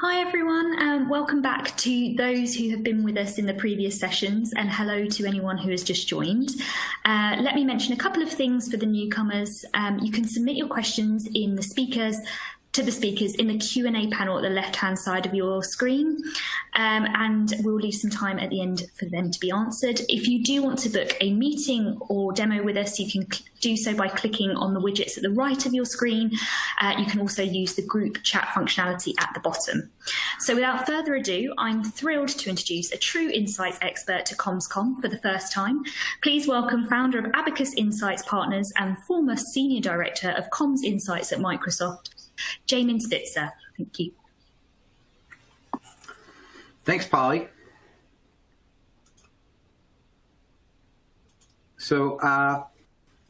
Hi everyone, welcome back to those who have been with us in the previous sessions, and hello to anyone who has just joined. Let me mention a couple of things for the newcomers. You can submit your questions to the speakers in the Q&A panel at the left-hand side of your screen, and we'll leave some time at the end for them to be answered. If you do want to book a meeting or demo with us, you can do so by clicking on the widgets at the right of your screen. You can also use the group chat functionality at the bottom. So without further ado, I'm thrilled to introduce a true insights expert to CommsCom for the first time. Please welcome founder of Abacus Insights Partners and former Senior Director of Comms Insights at Microsoft, Jamin Spitzer. Thank you. Thanks, Polly. So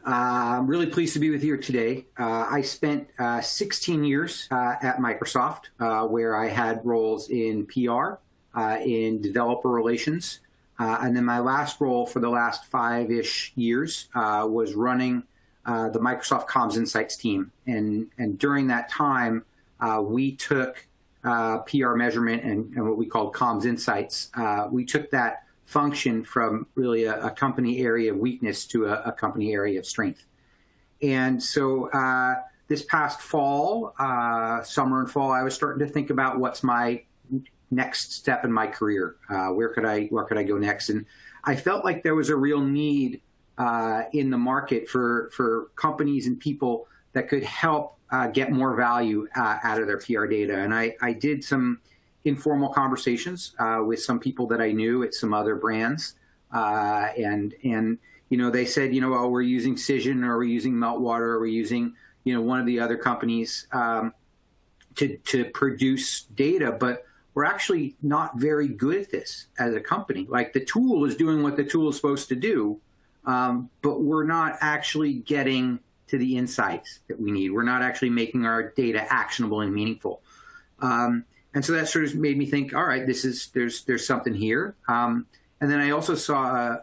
I'm really pleased to be with you today. I spent 16 years at Microsoft, where I had roles in PR, in developer relations, and then my last role for the last 5-ish years was running the Microsoft Comms Insights team. And during that time, we took PR measurement and what we called Comms Insights. We took that function from really a company area of weakness to a company area of strength. And so this past fall, summer and fall, I was starting to think about what's my next step in my career. Where could I go next? And I felt like there was a real need in the market for companies and people that could help get more value out of their PR data. And I did some informal conversations with some people that I knew at some other brands. And you know, they said, you know, oh, we're using Cision, or we're using Meltwater, or we're using, you know, one of the other companies to produce data, but we're actually not very good at this as a company. Like, the tool is doing what the tool is supposed to do, but we're not actually getting to the insights that we need. We're not actually making our data actionable and meaningful. And so that sort of made me think, all right, there's something here. And then I also saw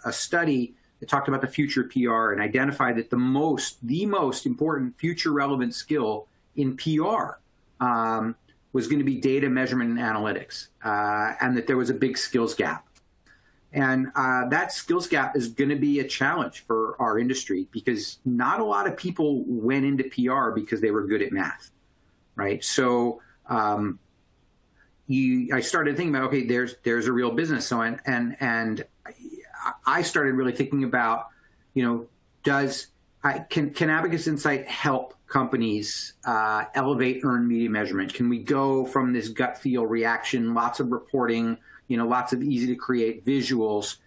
a study that talked about the future of PR and identified that the most important future relevant skill in PR was going to be data measurement and analytics, and that there was a big skills gap. And that skills gap is going to be a challenge for our industry, because not a lot of people went into PR because they were good at math, right? So I started thinking about, okay, there's a real business. So and I started really thinking about, you know, can Abacus Insight help companies elevate earned media measurement? Can we go from this gut feel reaction, lots of reporting, you know, lots of easy to create visuals,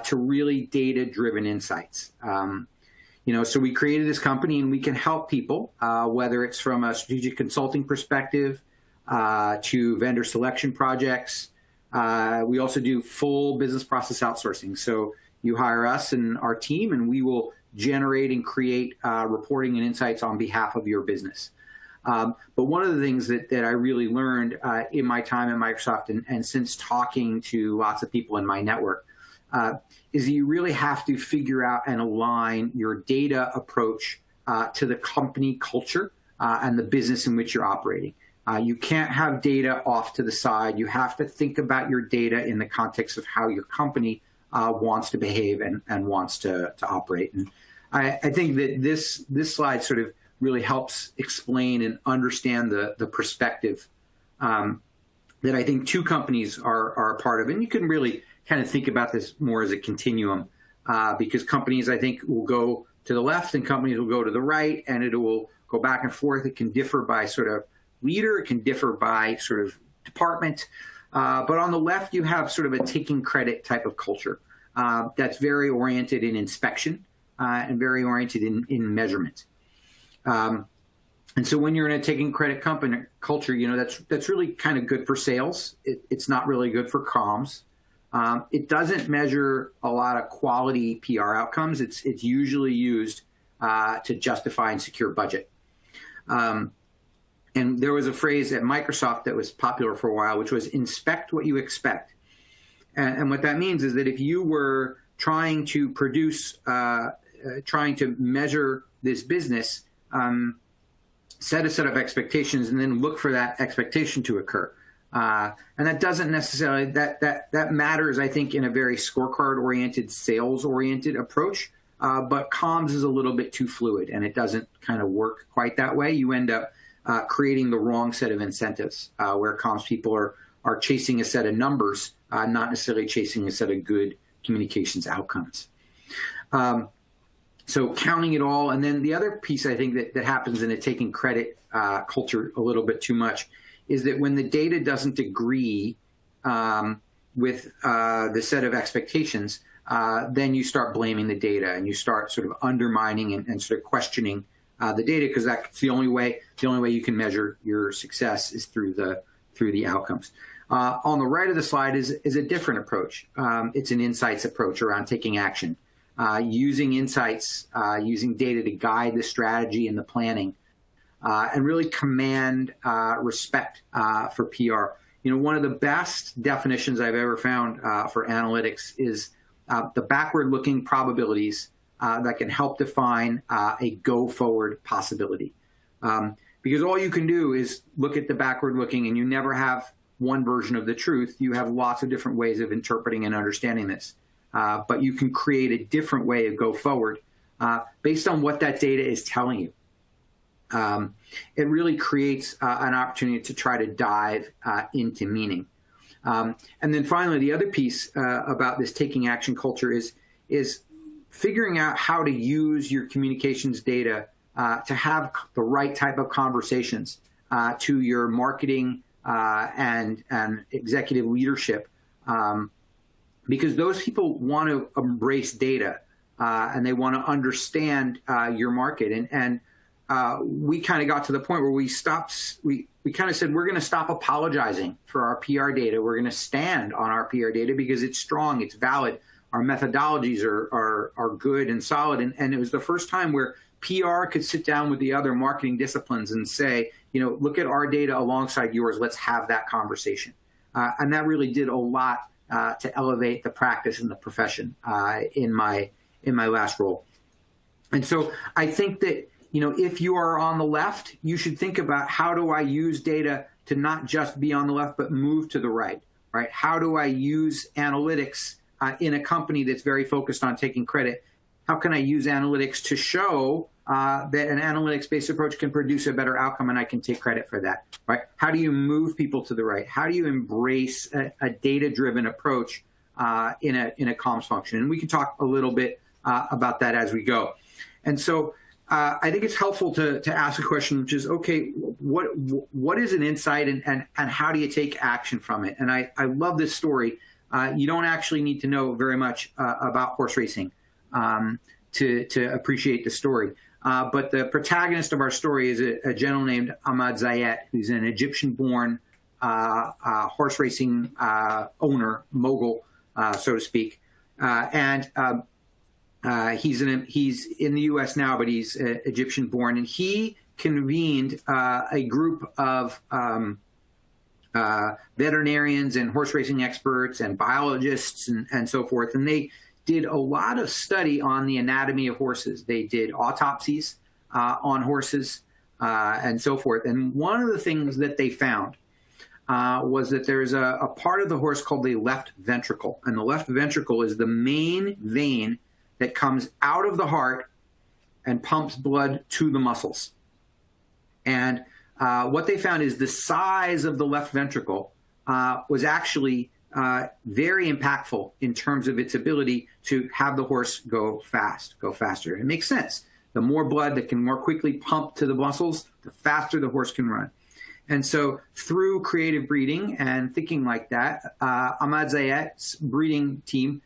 to really data-driven insights? You know, so we created this company, and we can help people, whether it's from a strategic consulting perspective to vendor selection projects. We also do full business process outsourcing. So you hire us and our team, and we will generate and create reporting and insights on behalf of your business. But one of the things that I really learned in my time at Microsoft, and since talking to lots of people in my network, is that you really have to figure out and align your data approach to the company culture and the business in which you're operating. You can't have data off to the side. You have to think about your data in the context of how your company wants to behave and wants to operate. And I think that this slide sort of really helps explain and understand the perspective that I think two companies are a part of. And you can really kind of think about this more as a continuum, because companies, I think, will go to the left and companies will go to the right, and it will go back and forth. It can differ by sort of leader, it can differ by sort of department. But on the left, you have sort of a taking credit type of culture that's very oriented in inspection and very oriented in measurement. And so when you're in a taking credit company culture, you know, that's really kind of good for sales. It's not really good for comms. It doesn't measure a lot of quality PR outcomes. It's usually used to justify and secure budget. And there was a phrase at Microsoft that was popular for a while, which was inspect what you expect. And what that means is that if you were trying to produce, trying to measure this business, set a set of expectations and then look for that expectation to occur. And that doesn't necessarily, that matters, I think, in a very scorecard-oriented, sales-oriented approach. But comms is a little bit too fluid, and it doesn't kind of work quite that way. You end up creating the wrong set of incentives, where comms people are chasing a set of numbers, not necessarily chasing a set of good communications outcomes. So counting it all. And then the other piece I think that happens in a taking credit culture a little bit too much is that when the data doesn't agree with the set of expectations, then you start blaming the data and you start sort of undermining and sort of questioning the data, because that's the only way you can measure your success is through the outcomes. On the right of the slide is a different approach. It's an insights approach around taking action, using insights, using data to guide the strategy and the planning, and really command respect for PR. You know, one of the best definitions I've ever found for analytics is the backward-looking probabilities that can help define a go-forward possibility. Because all you can do is look at the backward-looking, and you never have one version of the truth. You have lots of different ways of interpreting and understanding this. But you can create a different way of go forward based on what that data is telling you. It really creates an opportunity to try to dive into meaning. And then finally, the other piece about this taking action culture is figuring out how to use your communications data to have the right type of conversations to your marketing and executive leadership, because those people want to embrace data and they want to understand your market. And we kind of got to the point where we kind of said, we're going to stop apologizing for our PR data. We're going to stand on our PR data because it's strong, it's valid. Our methodologies are good and solid. And it was the first time where PR could sit down with the other marketing disciplines and say, you know, look at our data alongside yours. Let's have that conversation. And that really did a lot to elevate the practice and the profession in my last role. And so I think that, you know, if you are on the left, you should think about, how do I use data to not just be on the left, but move to the right, right? How do I use analytics in a company that's very focused on taking credit? How can I use analytics to show that an analytics-based approach can produce a better outcome, and I can take credit for that, right? How do you move people to the right? How do you embrace a data-driven approach in a comms function? And we can talk a little bit about that as we go. And so I think it's helpful to ask a question, which is, okay, what is an insight, and how do you take action from it? And I love this story. You don't actually need to know very much about horse racing to appreciate the story. But the protagonist of our story is a gentleman named Ahmad Zayat, who's an Egyptian-born horse racing owner, mogul, so to speak. He's in the U.S. now, but he's Egyptian-born, and he convened a group of veterinarians and horse racing experts and biologists and so forth, and they did a lot of study on the anatomy of horses. They did autopsies on horses and so forth. And one of the things that they found was that there's a part of the horse called the left ventricle, and the left ventricle is the main vein that comes out of the heart and pumps blood to the muscles. And what they found is the size of the left ventricle was actually very impactful in terms of its ability to have the horse go faster. It makes sense. The more blood that can more quickly pump to the muscles, the faster the horse can run. And so through creative breeding and thinking like that, Ahmad Zayat's breeding team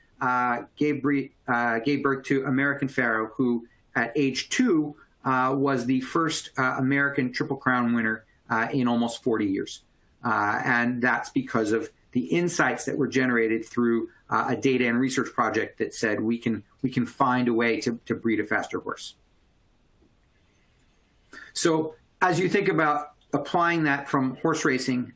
gave birth to American Pharaoh, who at age 2 was the first American Triple Crown winner in almost 40 years. And that's because of the insights that were generated through a data and research project that said we can find a way to breed a faster horse. So as you think about applying that from horse racing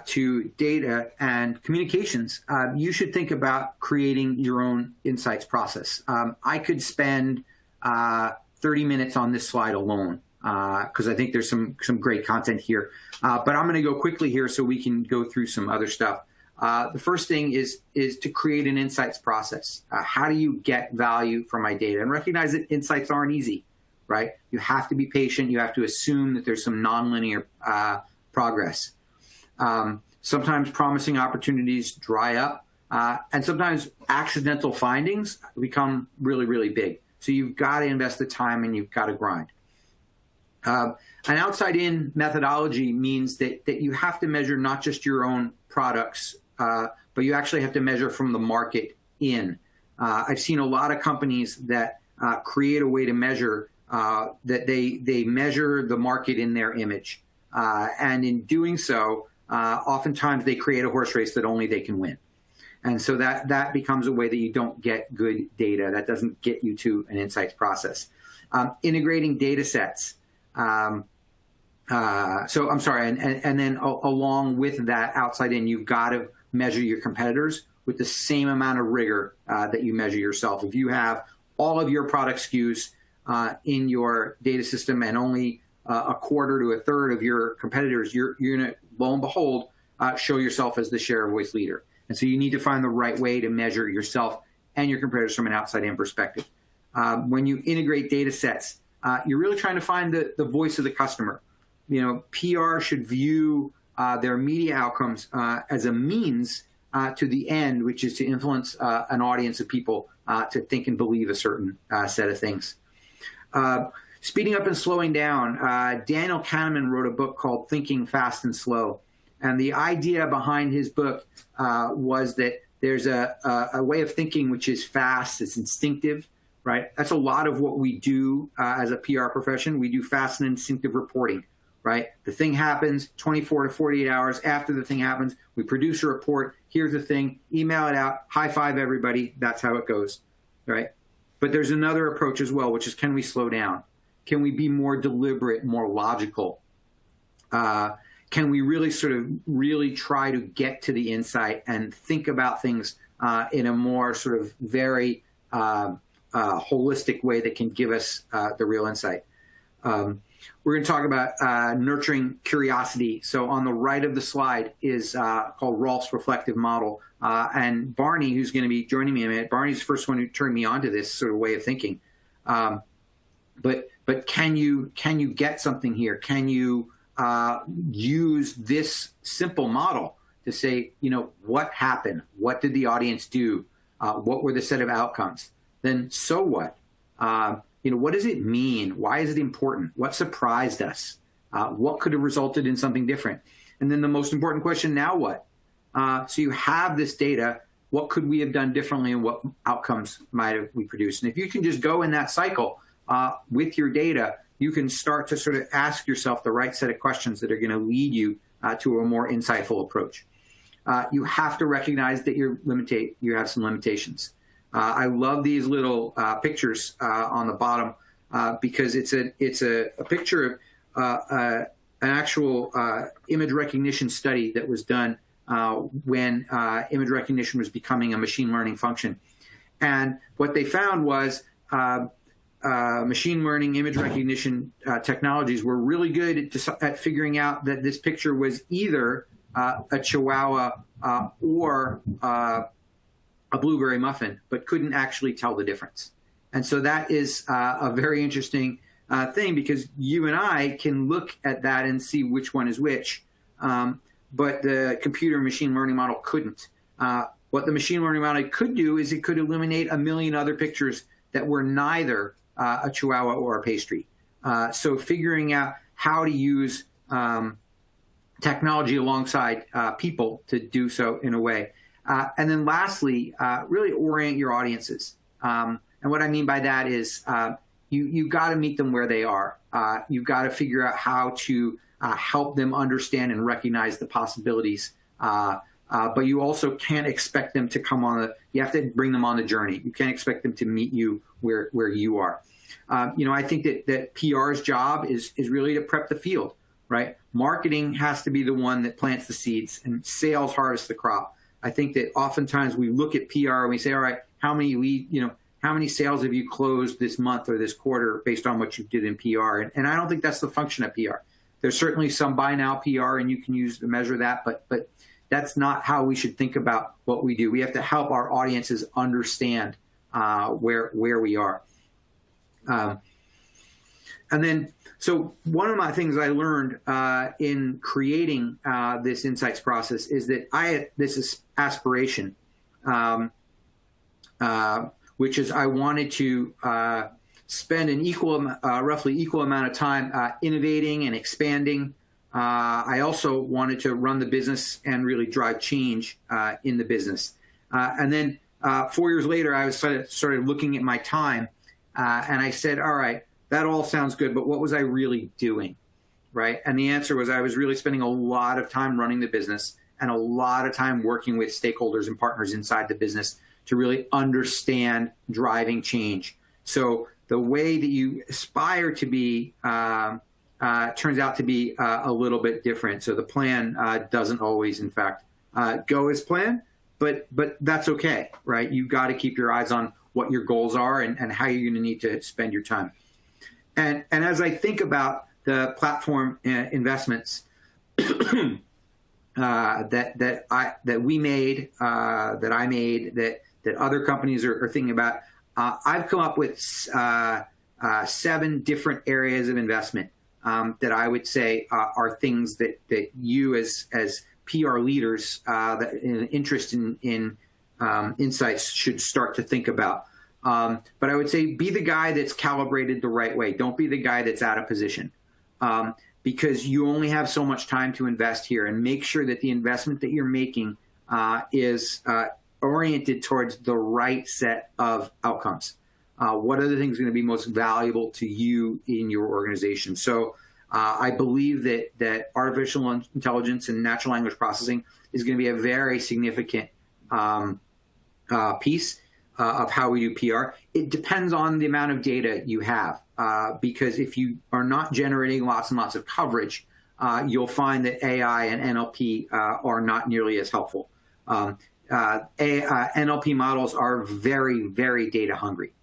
to data and communications, you should think about creating your own insights process. I could spend 30 minutes on this slide alone because I think there's some great content here. But I'm going to go quickly here so we can go through some other stuff. The first thing is to create an insights process. How do you get value from my data? And recognize that insights aren't easy, right? You have to be patient. You have to assume that there's some nonlinear progress. Sometimes promising opportunities dry up, and sometimes accidental findings become really, really big. So you've got to invest the time and you've got to grind. An outside-in methodology means that you have to measure not just your own products, but you actually have to measure from the market in. I've seen a lot of companies that create a way to measure that they measure the market in their image. And in doing so, oftentimes they create a horse race that only they can win. And so that becomes a way that you don't get good data. That doesn't get you to an insights process. Integrating data sets. So I'm sorry, and then along with that outside in, you've got to measure your competitors with the same amount of rigor that you measure yourself. If you have all of your product SKUs in your data system and only a quarter to a third of your competitors, you're going to, lo and behold, show yourself as the share of voice leader. And so you need to find the right way to measure yourself and your competitors from an outside-in perspective. When you integrate data sets, you're really trying to find the voice of the customer. You know, PR should view their media outcomes as a means to the end, which is to influence an audience of people to think and believe a certain set of things. Speeding up and slowing down. Daniel Kahneman wrote a book called Thinking Fast and Slow. And the idea behind his book was that there's a way of thinking which is fast, it's instinctive, right? That's a lot of what we do as a PR profession. We do fast and instinctive reporting, right? The thing happens 24 to 48 hours after the thing happens. We produce a report. Here's the thing. Email it out. High five everybody. That's how it goes, right? But there's another approach as well, which is, can we slow down? Can we be more deliberate, more logical? Can we really try to get to the insight and think about things in a more sort of very holistic way that can give us the real insight? We're going to talk about nurturing curiosity. So on the right of the slide is called Rolf's reflective model. And Barney, who's going to be joining me in a minute, Barney's the first one who turned me on to this sort of way of thinking. But can you get something here? Can you use this simple model to say, you know, what happened? What did the audience do? What were the set of outcomes? Then so what? You know, what does it mean? Why is it important? What surprised us? What could have resulted in something different? And then the most important question, now what? So you have this data. What could we have done differently, and what outcomes might have we produced? And if you can just go in that cycle with your data, you can start to sort of ask yourself the right set of questions that are going to lead you to a more insightful approach. You have to recognize that you have some limitations. I love these little pictures on the bottom because it's a picture of an actual image recognition study that was done when image recognition was becoming a machine learning function. And what they found was machine learning image recognition technologies were really good at figuring out that this picture was either a Chihuahua or a blueberry muffin, but couldn't actually tell the difference. And so that is a very interesting thing, because you and I can look at that and see which one is which, but the computer machine learning model couldn't. What the machine learning model could do is it could eliminate a million other pictures that were neither a Chihuahua or a pastry. So figuring out how to use technology alongside people to do so in a way. And then lastly, really orient your audiences. And what I mean by that is you've got to meet them where they are. You've got to figure out how to help them understand and recognize the possibilities. But you also can't expect them to come on you have to bring them on the journey. You can't expect them to meet you where you are. You know, I think that PR's job is really to prep the field, right? Marketing has to be the one that plants the seeds, and sales harvests the crop. I think that oftentimes we look at PR and we say, all right, how many how many sales have you closed this month or this quarter based on what you did in PR? And I don't think that's the function of PR. There's certainly some buy now PR, and you can use to measure that, but that's not how we should think about what we do. We have to help our audiences understand where we are. And then, so one of my things I learned in creating this insights process is that this is aspiration, which is I wanted to spend an roughly equal amount of time innovating and expanding. I also wanted to run the business and really drive change in the business. And then 4 years later, I started looking at my time, and I said, all right, that all sounds good, but what was I really doing, right? And the answer was I was really spending a lot of time running the business and a lot of time working with stakeholders and partners inside the business to really understand driving change. So the way that you aspire to be turns out to be a little bit different. So the plan doesn't always, in fact, go as planned, but that's okay, right? You've got to keep your eyes on what your goals are and how you're going to need to spend your time. And as I think about the platform investments that we made, that I made, that other companies are thinking about, I've come up with 7 different areas of investment that I would say are things that you as PR leaders that interest in insights should start to think about. But I would say be the guy that's calibrated the right way. Don't be the guy that's out of position, because you only have so much time to invest here, and make sure that the investment that you're making is oriented towards the right set of outcomes. What are the things going to be most valuable to you in your organization? So I believe that artificial intelligence and natural language processing is going to be a very significant piece of how we do PR. It depends on the amount of data you have, because if you are not generating lots and lots of coverage, you'll find that AI and NLP are not nearly as helpful. NLP models are very, very data hungry.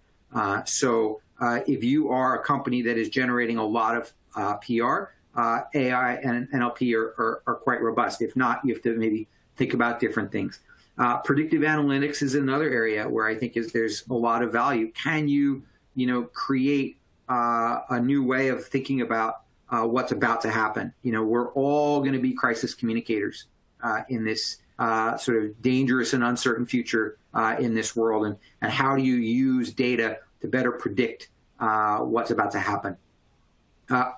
So if you are a company that is generating a lot of PR, AI and NLP are quite robust. If not, you have to maybe think about different things. Predictive analytics is another area where I think there's a lot of value. Can you create a new way of thinking about what's about to happen? We're all going to be crisis communicators in this sort of dangerous and uncertain future in this world, and how do you use data to better predict what's about to happen?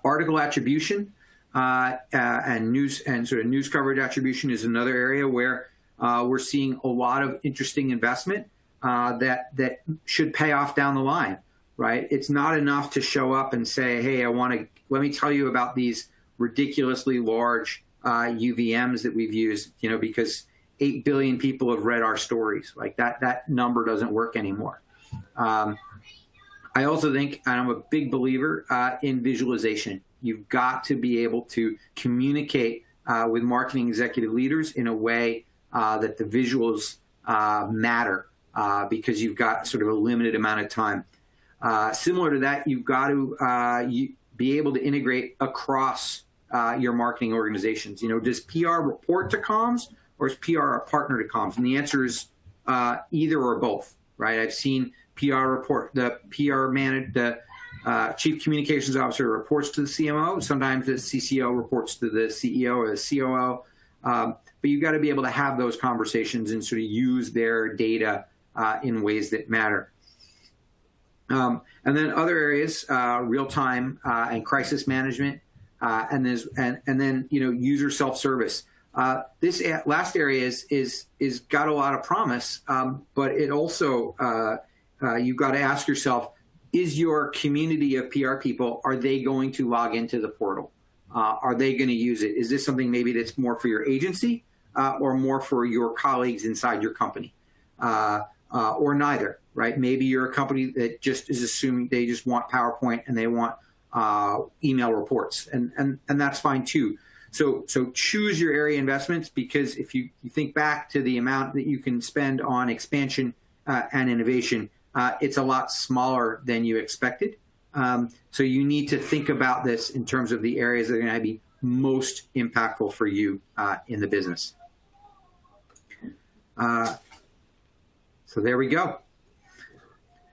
Article attribution and news and sort of news coverage attribution is another area where we're seeing a lot of interesting investment that should pay off down the line, right? It's not enough to show up and say, hey, let me tell you about these ridiculously large UVMs that we've used, because 8 billion people have read our stories. Like that number doesn't work anymore. I also think, and I'm a big believer in visualization. You've got to be able to communicate with marketing executive leaders in a way that the visuals matter, because you've got sort of a limited amount of time. Similar to that, you've got to be able to integrate across your marketing organizations. Does PR report to comms, or is PR a partner to comms? And the answer is either or both, right? I've seen PR report, the chief communications officer reports to the CMO. Sometimes the CCO reports to the CEO or the COO. But you've got to be able to have those conversations and sort of use their data in ways that matter. And then other areas, real-time and crisis management, and then user self-service. This last area is got a lot of promise, but it also you've got to ask yourself: is your community of PR people, are they going to log into the portal? Are they going to use it? Is this something maybe that's more for your agency or more for your colleagues inside your company, or neither? Right? Maybe you're a company that just is assuming they just want PowerPoint and they want email reports, and that's fine too. So choose your area investments, because if you think back to the amount that you can spend on expansion and innovation, it's a lot smaller than you expected. So you need to think about this in terms of the areas that are going to be most impactful for you in the business. So there we go.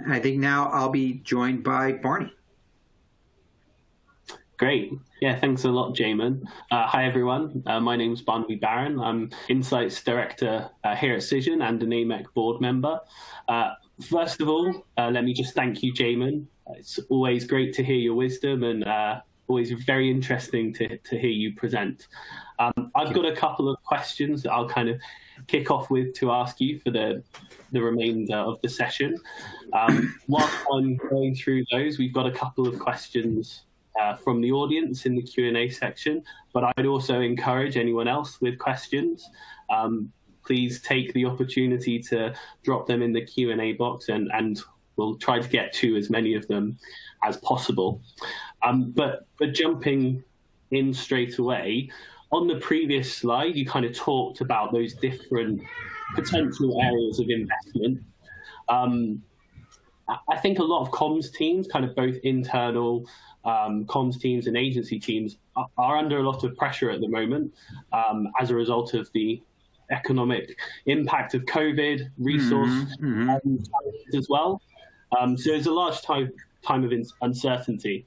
I think now I'll be joined by Barney. Great. Yeah, thanks a lot, Jamin. Hi, everyone. My name's Barnaby Barron. I'm Insights Director here at Cision and an AMEC board member. First of all, let me just thank you, Jamin. It's always great to hear your wisdom and always very interesting to hear you present. I've got a couple of questions that I'll kind of kick off with to ask you for the remainder of the session. Whilst I'm going through those, we've got a couple of questions from the audience in the Q&A section, but I'd also encourage anyone else with questions. Please take the opportunity to drop them in the Q&A box and we'll try to get to as many of them as possible. But jumping in straight away, on the previous slide, you kind of talked about those different potential areas of investment. I think a lot of comms teams, kind of both internal comms teams and agency teams, are under a lot of pressure at the moment as a result of the economic impact of COVID, resource as well. So there's a large time of uncertainty.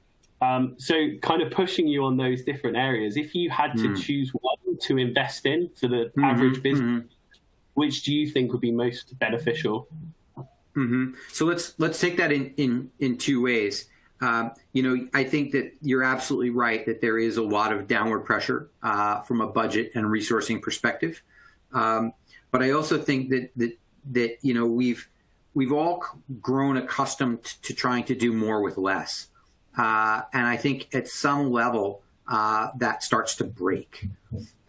So kind of pushing you on those different areas, if you had to choose one to invest in for the average business, which do you think would be most beneficial? So let's take that in two ways. I think that you're absolutely right that there is a lot of downward pressure from a budget and resourcing perspective. But I also think that we've all grown accustomed to trying to do more with less. And I think at some level that starts to break.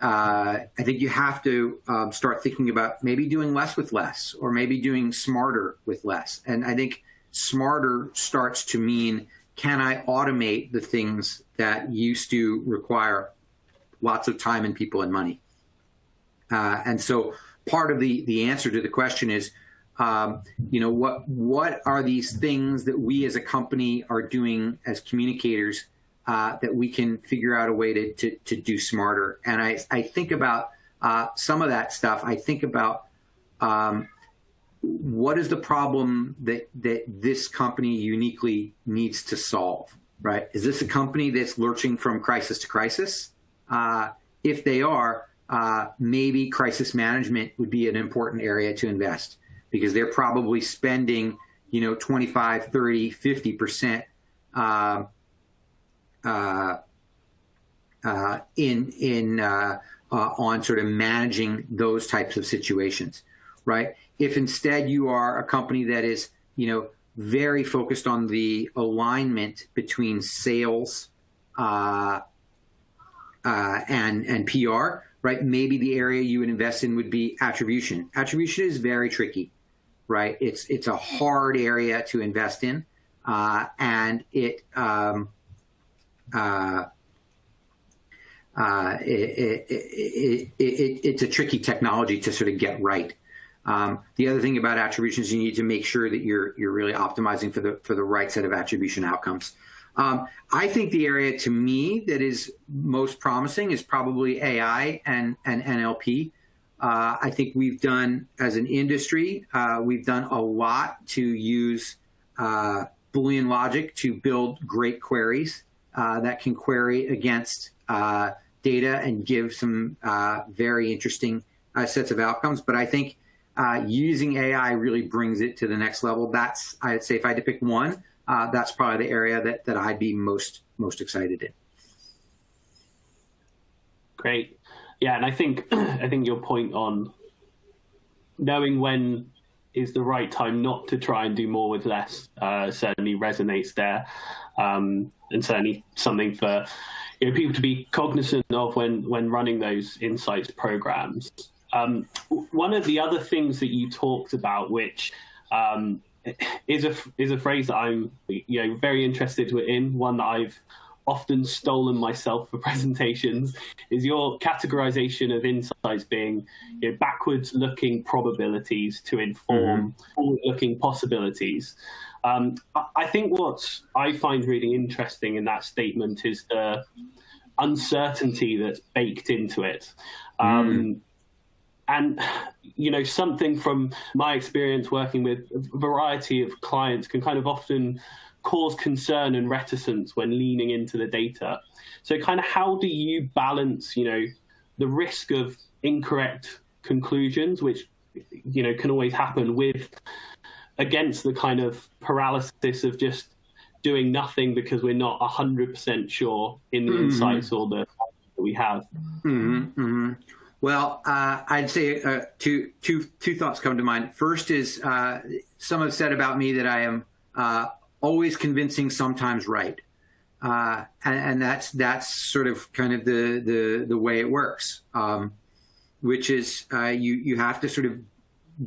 I think you have to start thinking about maybe doing less with less, or maybe doing smarter with less. And I think smarter starts to mean, can I automate the things that used to require lots of time and people and money? And so part of the answer to the question is, what are these things that we as a company are doing as communicators that we can figure out a way to do smarter? And I think about some of that stuff. I think about what is the problem that this company uniquely needs to solve, right? Is this a company that's lurching from crisis to crisis? If they are, maybe crisis management would be an important area to invest, because they're probably spending, 25, 30, 50% on sort of managing those types of situations, right? If instead you are a company that is, very focused on the alignment between sales and PR, right? Maybe the area you would invest in would be attribution. Attribution is very tricky, right? It's a hard area to invest in, and it's a tricky technology to sort of get right. The other thing about attribution is you need to make sure that you're really optimizing for the right set of attribution outcomes. I think the area to me that is most promising is probably AI and NLP. I think we've done, as an industry, we've done a lot to use Boolean logic to build great queries that can query against data and give some very interesting sets of outcomes. But I think using AI really brings it to the next level. I'd say if I had to pick one, that's probably the area that I'd be most excited in. Great. Yeah, and I think your point on knowing when is the right time not to try and do more with less certainly resonates there, and certainly something for people to be cognizant of when running those insights programs. One of the other things that you talked about, which is a phrase that I'm very interested in, one that I've often stolen myself for presentations, is your categorization of insights being backwards looking probabilities to inform forward looking possibilities. I think what I find really interesting in that statement is the uncertainty that's baked into it. And, something from my experience working with a variety of clients can kind of often cause concern and reticence when leaning into the data. So kind of how do you balance, the risk of incorrect conclusions, which, can always happen against the kind of paralysis of just doing nothing because we're not 100% sure in the insights or the that we have? Well, I'd say two thoughts come to mind. First is some have said about me that I am always convincing, sometimes right, and that's sort of kind of the way it works, which is you have to sort of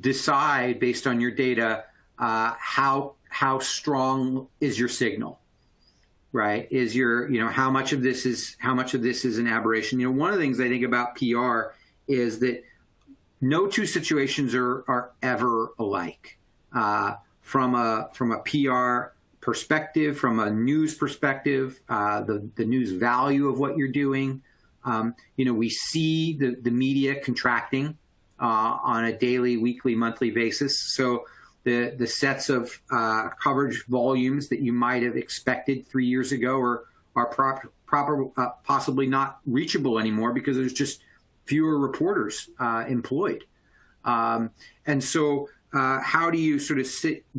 decide based on your data how strong is your signal, right? Is your how much of this is an aberration? One of the things I think about PR is that no two situations are ever alike. From a PR perspective, from a news perspective, the news value of what you're doing. We see the media contracting on a daily, weekly, monthly basis. So the sets of coverage volumes that you might have expected 3 years ago are possibly not reachable anymore because there's just fewer reporters employed. And so how do you sort of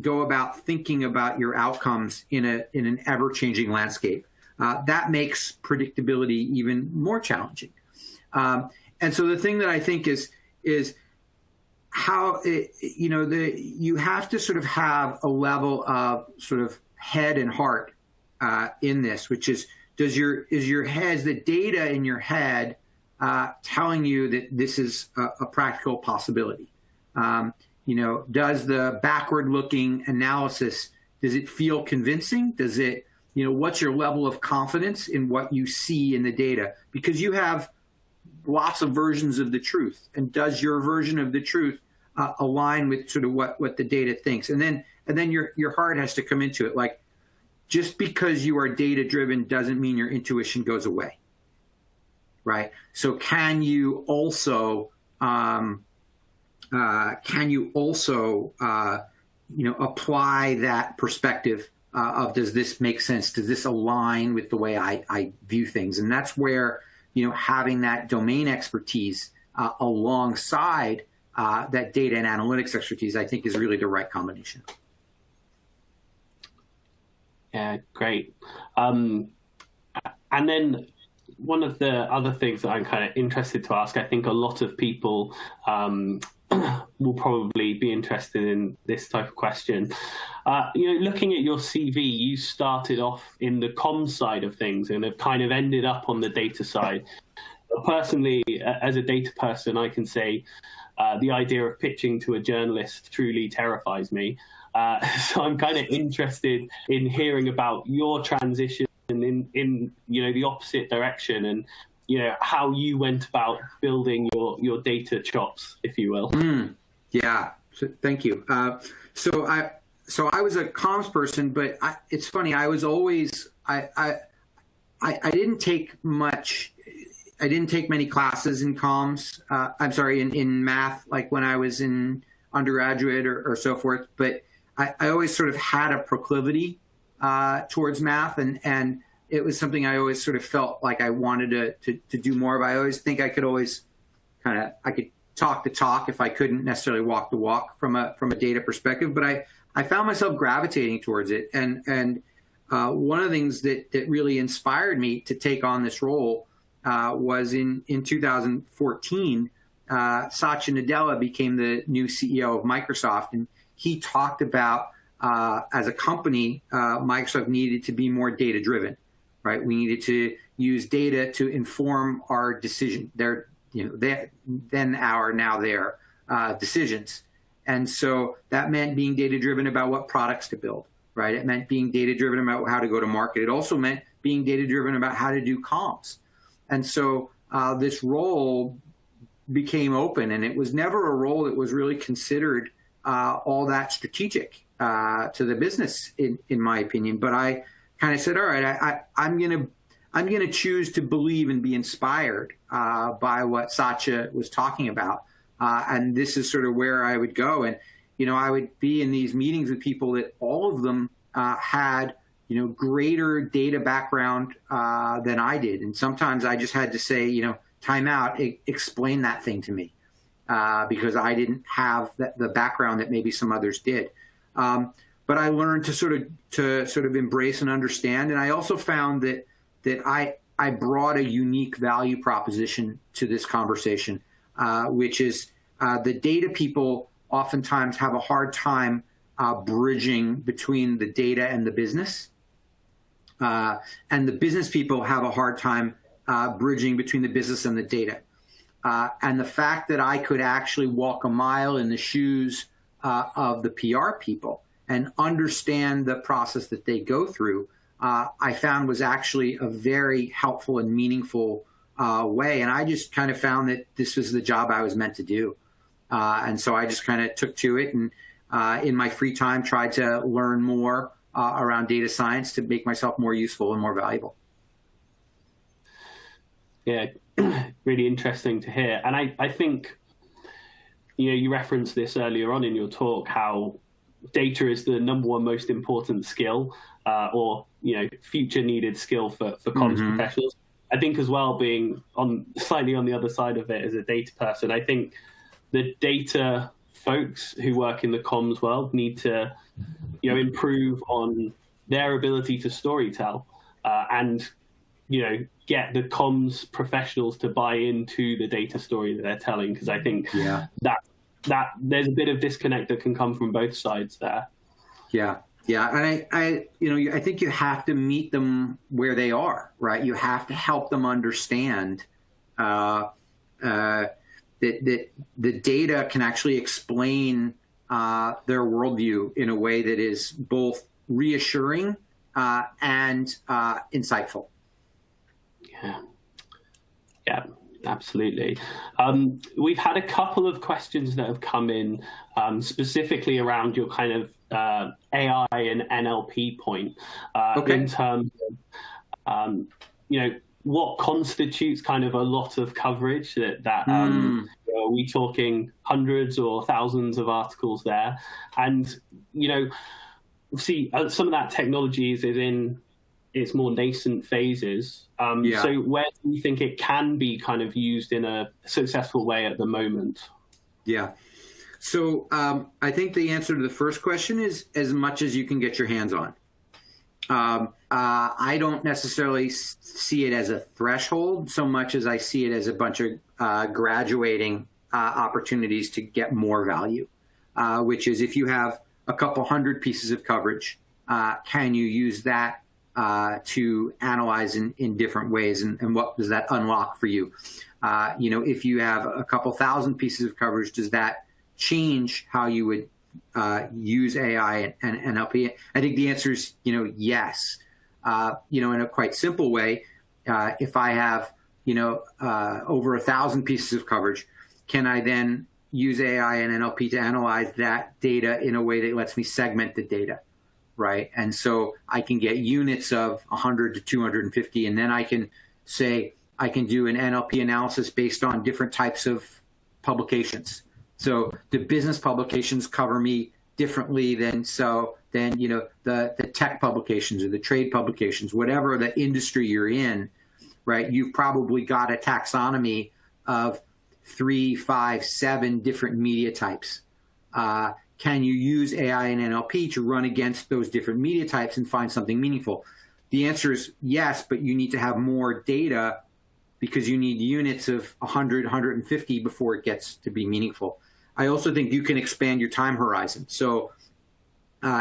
go about thinking about your outcomes in an ever-changing landscape? That makes predictability even more challenging. And so the thing that I think is how you have to sort of have a level of sort of head and heart in this, which is is the data in your head telling you that this is a practical possibility? Does the backward-looking analysis, does it feel convincing? Does it, what's your level of confidence in what you see in the data? Because you have lots of versions of the truth, and does your version of the truth align with sort of what the data thinks? And then your heart has to come into it. Like, just because you are data-driven doesn't mean your intuition goes away, right? So can you also apply that perspective of, does this make sense? Does this align with the way I view things? And that's where, having that domain expertise alongside that data and analytics expertise, I think, is really the right combination. Yeah, great. And then one of the other things that I'm kind of interested to ask, I think a lot of people will probably be interested in this type of question. Looking at your CV, you started off in the comms side of things and have kind of ended up on the data side. But personally, as a data person, I can say the idea of pitching to a journalist truly terrifies me. So I'm kind of interested in hearing about your transition in the opposite direction, and how you went about building your data chops, if you will. Yeah, so, thank you. So I was a comms person, but it's funny. I was always I didn't take much. I didn't take many classes in comms. I'm sorry, in math, like when I was in undergraduate or so forth. But I always sort of had a proclivity towards math, and it was something I always sort of felt like I wanted to do more of. I always think I could talk the talk if I couldn't necessarily walk the walk from a data perspective. But I found myself gravitating towards it, and one of the things that really inspired me to take on this role was in 2014. Satya Nadella became the new CEO of Microsoft, and he talked about as a company, Microsoft needed to be more data driven, right? We needed to use data to inform our decision, their decisions. And so that meant being data driven about what products to build, right? It meant being data driven about how to go to market. It also meant being data-driven about how to do comms. And so this role became open, and it was never a role that was really considered all that strategic to the business, in my opinion. But I kind of said, all right, I'm gonna choose to believe and be inspired by what Satya was talking about, and this is sort of where I would go. And I would be in these meetings with people that all of them had greater data background than I did, and sometimes I just had to say, time out, explain that thing to me, because I didn't have the background that maybe some others did. But I learned to sort of embrace and understand, and I also found that I brought a unique value proposition to this conversation, which is the data people oftentimes have a hard time bridging between the data and the business, and the business people have a hard time bridging between the business and the data. And the fact that I could actually walk a mile in the shoes of the PR people and understand the process that they go through, I found was actually a very helpful and meaningful way. And I just kind of found that this was the job I was meant to do. And so I just kind of took to it, and in my free time tried to learn more around data science to make myself more useful and more valuable. Yeah, really interesting to hear. And I think, you referenced this earlier on in your talk, how data is the number one most important skill, or future needed skill for comms professionals. I think as well, being slightly on the other side of it as a data person, I think the data folks who work in the comms world need to improve on their ability to storytell, and get the comms professionals to buy into the data story that they're telling, because I think that there's a bit of disconnect that can come from both sides there. Yeah. And I think you have to meet them where they are, right? You have to help them understand that the data can actually explain their worldview in a way that is both reassuring and insightful. Yeah, absolutely. We've had a couple of questions that have come in specifically around your kind of AI and NLP point, in terms of, what constitutes kind of a lot of coverage that are we talking hundreds or thousands of articles there? And, see, some of that technology is in its more nascent phases. So where do you think it can be kind of used in a successful way at the moment? Yeah. So I think the answer to the first question is as much as you can get your hands on. I don't necessarily see it as a threshold so much as I see it as a bunch of graduating opportunities to get more value, which is if you have a couple hundred pieces of coverage, can you use that to analyze in different ways, and what does that unlock for you? If you have a couple thousand pieces of coverage, does that change how you would use AI and NLP? I think the answer is, yes. In a quite simple way, if I have, over 1,000 pieces of coverage, can I then use AI and NLP to analyze that data in a way that lets me segment the data, right? And so I can get units of 100 to 250, and then I can say I can do an NLP analysis based on different types of publications. So the business publications cover me differently than the tech publications or the trade publications, whatever the industry you're in, right? You've probably got a taxonomy of 3, 5, 7 different media types. Can you use AI and NLP to run against those different media types and find something meaningful? The answer is yes, but you need to have more data because you need units of 100, 150 before it gets to be meaningful. I also think you can expand your time horizon. So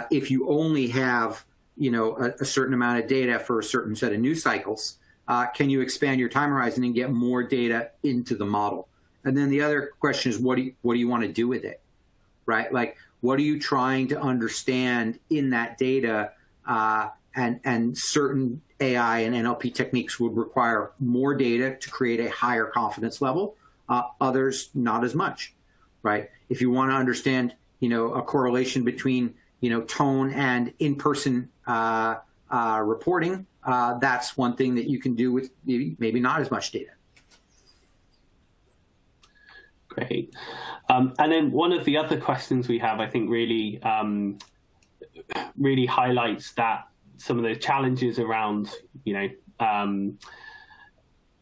if you only have, a certain amount of data for a certain set of news cycles, can you expand your time horizon and get more data into the model? And then the other question is, what do you want to do with it, right? Like, what are you trying to understand in that data, and certain AI and NLP techniques would require more data to create a higher confidence level. Others, not as much, right? If you want to understand, a correlation between, tone and in-person reporting, that's one thing that you can do with maybe not as much data. Great. And then one of the other questions we have, I think, really highlights that some of the challenges around,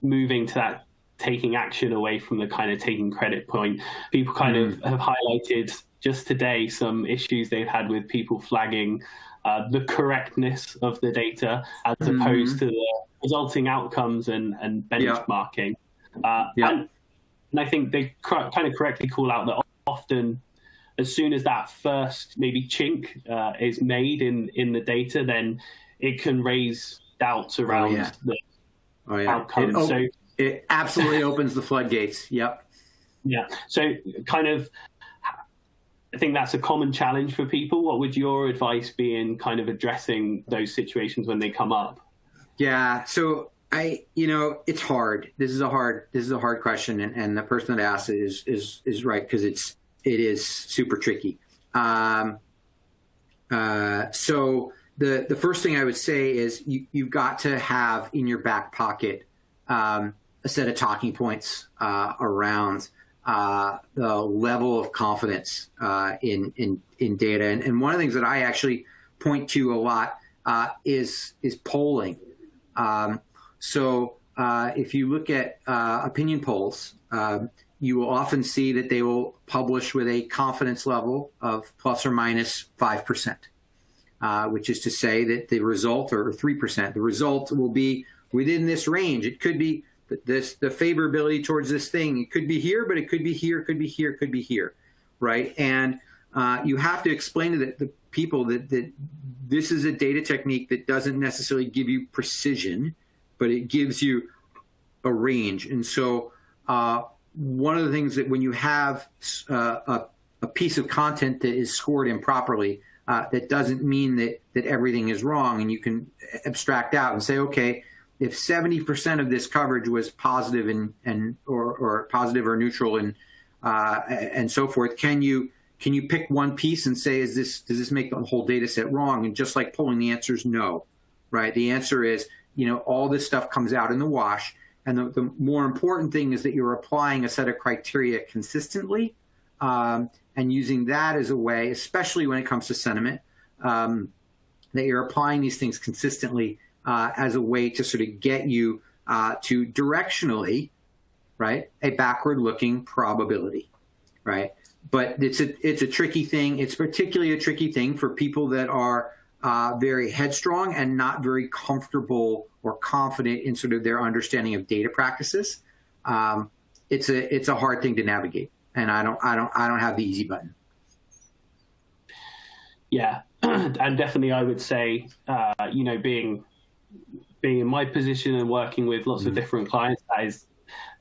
moving to that taking action away from the kind of taking credit point. People kind of have highlighted just today some issues they've had with people flagging the correctness of the data as opposed to the resulting outcomes and benchmarking. And I think they kind of correctly call out that often, as soon as that first maybe chink is made in the data, then it can raise doubts around the outcomes. It absolutely opens the floodgates. Yep. Yeah. So kind of, I think that's a common challenge for people. What would your advice be in kind of addressing those situations when they come up? Yeah. So it's hard. This is a hard question, and the person that asked it is right, because it is super tricky. So the first thing I would say is you've got to have in your back pocket a set of talking points around the level of confidence in data. And one of the things that I actually point to a lot is polling. So if you look at opinion polls, you will often see that they will publish with a confidence level of plus or minus 5%, which is to say that the result, or 3%, the result will be within this range. It could be the favorability towards this thing. It could be here, but it could be here, could be here, could be here, right? And you have to explain to the people that this is a data technique that doesn't necessarily give you precision, but it gives you a range. And so one of the things that when you have a piece of content that is scored improperly, that doesn't mean that everything is wrong, and you can abstract out and say, okay, if 70% of this coverage was positive or positive or neutral and so forth, can you pick one piece and say, does this make the whole data set wrong? And just like polling, the answer is no, right? The answer is, all this stuff comes out in the wash. And the more important thing is that you're applying a set of criteria consistently, and using that as a way, especially when it comes to sentiment, that you're applying these things consistently as a way to sort of get you to directionally, right, a backward-looking probability, right? But it's a tricky thing. It's particularly a tricky thing for people that are very headstrong and not very comfortable or confident in sort of their understanding of data practices. It's a hard thing to navigate, and I don't have the easy button. Yeah, and definitely I would say, being in my position and working with lots of different clients, that is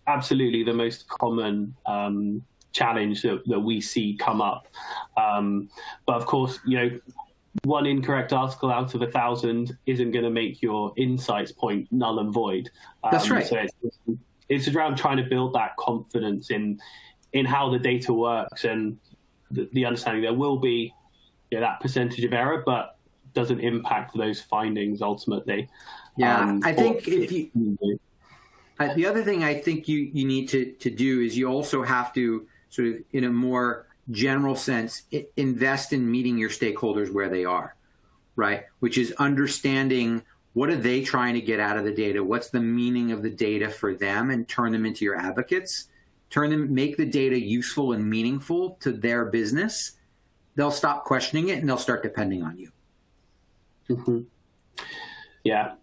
absolutely the most common challenge that we see come up. But of course, one incorrect article out of 1,000 isn't going to make your insights point null and void. That's right. So it's around trying to build that confidence in how the data works, and the understanding there will be that percentage of error, but doesn't impact those findings ultimately. Yeah, I think the other thing I think you need to do is you also have to sort of, in a more general sense, invest in meeting your stakeholders where they are, right? Which is understanding what are they trying to get out of the data, what's the meaning of the data for them, and turn them into your advocates. Make the data useful and meaningful to their business. They'll stop questioning it and they'll start depending on you. Mm-hmm. Yeah,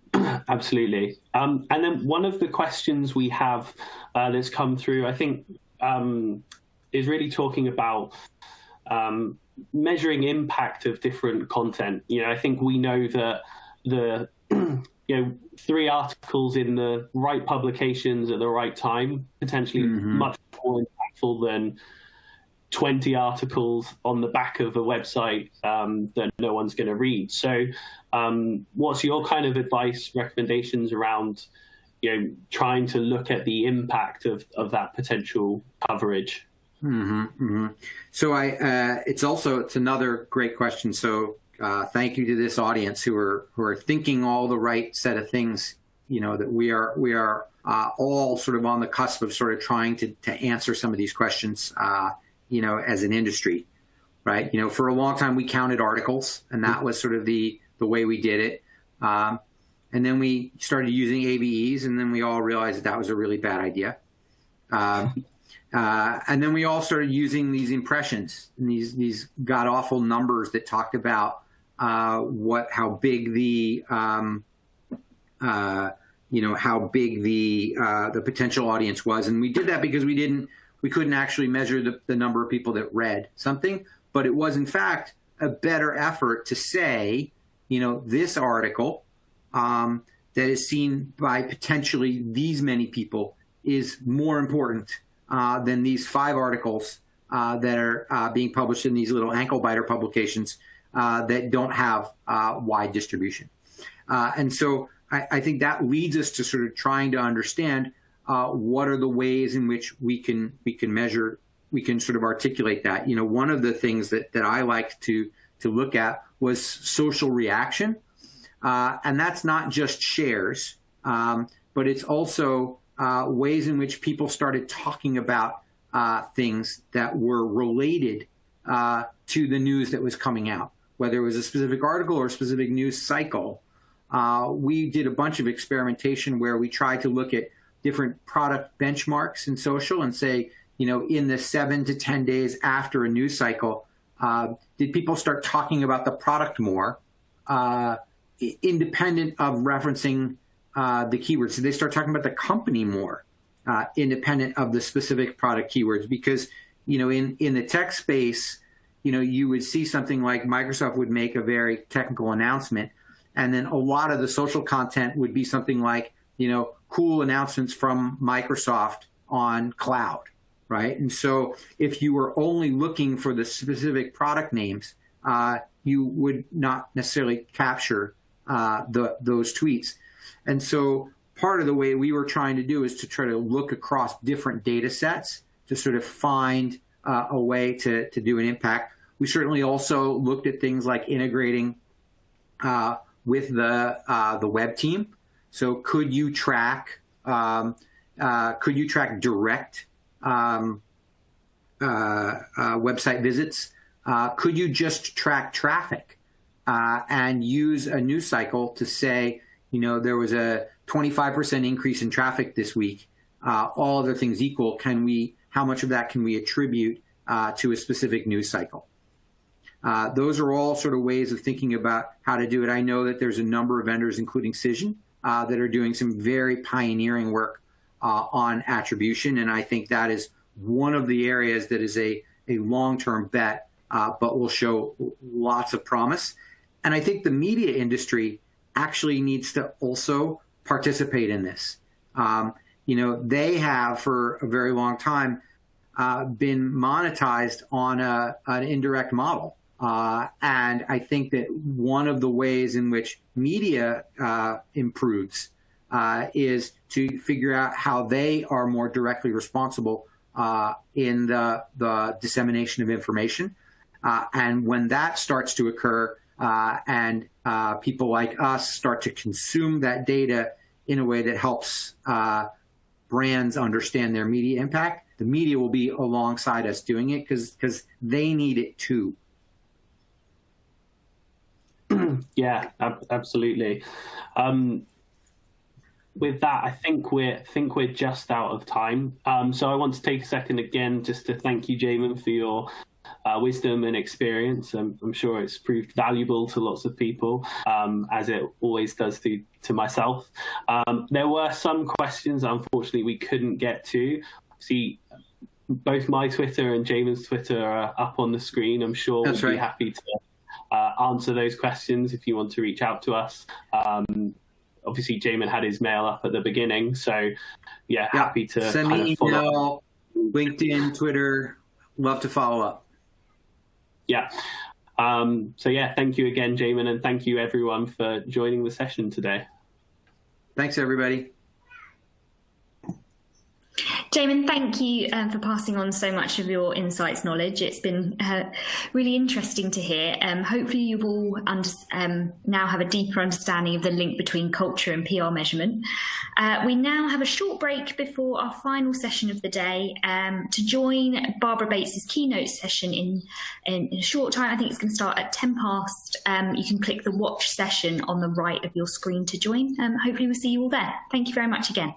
absolutely. And then one of the questions we have that's come through, I think, is really talking about measuring impact of different content. I think we know that the 3 articles in the right publications at the right time potentially much more impactful than 20 articles on the back of a website that no one's going to read. So what's your kind of advice, recommendations around, trying to look at the impact of that potential coverage? So it's another great question. So thank you to this audience who are thinking all the right set of things. That we are all sort of on the cusp of sort of trying to answer some of these questions. As an industry, right? For a long time we counted articles, and that was sort of the way we did it. And then we started using ABEs, and then we all realized that was a really bad idea. And then we all started using these impressions and these god awful numbers that talked about how big the potential audience was, and we did that because we couldn't actually measure the number of people that read something, but it was in fact a better effort to say, this article that is seen by potentially these many people is more important than these 5 articles that are being published in these little ankle biter publications that don't have wide distribution. And so I think that leads us to sort of trying to understand what are the ways in which we can measure, we can sort of articulate that. One of the things that I liked to look at was social reaction. And that's not just shares, but it's also ways in which people started talking about things that were related to the news that was coming out, whether it was a specific article or a specific news cycle. We did a bunch of experimentation where we tried to look at different product benchmarks in social and say, in the 7 to 10 days after a news cycle, did people start talking about the product more, independent of referencing the keywords? Did they start talking about the company more, independent of the specific product keywords? Because, in the tech space, you would see something like Microsoft would make a very technical announcement, and then a lot of the social content would be something like, cool announcements from Microsoft on cloud, right? And so if you were only looking for the specific product names, you would not necessarily capture those tweets. And so part of the way we were trying to do is to try to look across different data sets to sort of find a way to do an impact. We certainly also looked at things like integrating with the web team. So could you track direct website visits? Could you just track traffic and use a news cycle to say, there was a 25% increase in traffic this week. All other things equal, how much of that can we attribute to a specific news cycle? Those are all sort of ways of thinking about how to do it. I know that there's a number of vendors, including Cision, that are doing some very pioneering work on attribution. And I think that is one of the areas that is a long-term bet, but will show lots of promise. And I think the media industry actually needs to also participate in this. They have for a very long time been monetized on an indirect model. And I think that one of the ways in which media improves is to figure out how they are more directly responsible in the dissemination of information. And when that starts to occur and people like us start to consume that data in a way that helps brands understand their media impact, the media will be alongside us doing it because they need it too. Yeah, absolutely. With that, I think we're just out of time. So I want to take a second again just to thank you, Jamin, for your wisdom and experience. I'm sure it's proved valuable to lots of people, as it always does to myself. There were some questions, unfortunately, we couldn't get to. See, both my Twitter and Jamin's Twitter are up on the screen. I'm sure we'll be happy to answer those questions if you want to reach out to us. Obviously, Jamin had his mail up at the beginning, so happy to send me email, LinkedIn, Twitter, Love to follow up. Yeah. So yeah, thank you again, Jamin, and thank you everyone for joining the session today. Thanks, everybody. Jamin, thank you for passing on so much of your insights knowledge. It's been really interesting to hear. Hopefully you've all now have a deeper understanding of the link between culture and PR measurement. We now have a short break before our final session of the day. To join Barbara Bates's keynote session in a short time, I think it's going to start at 10 past. You can click the watch session on the right of your screen to join. Hopefully we'll see you all there. Thank you very much again.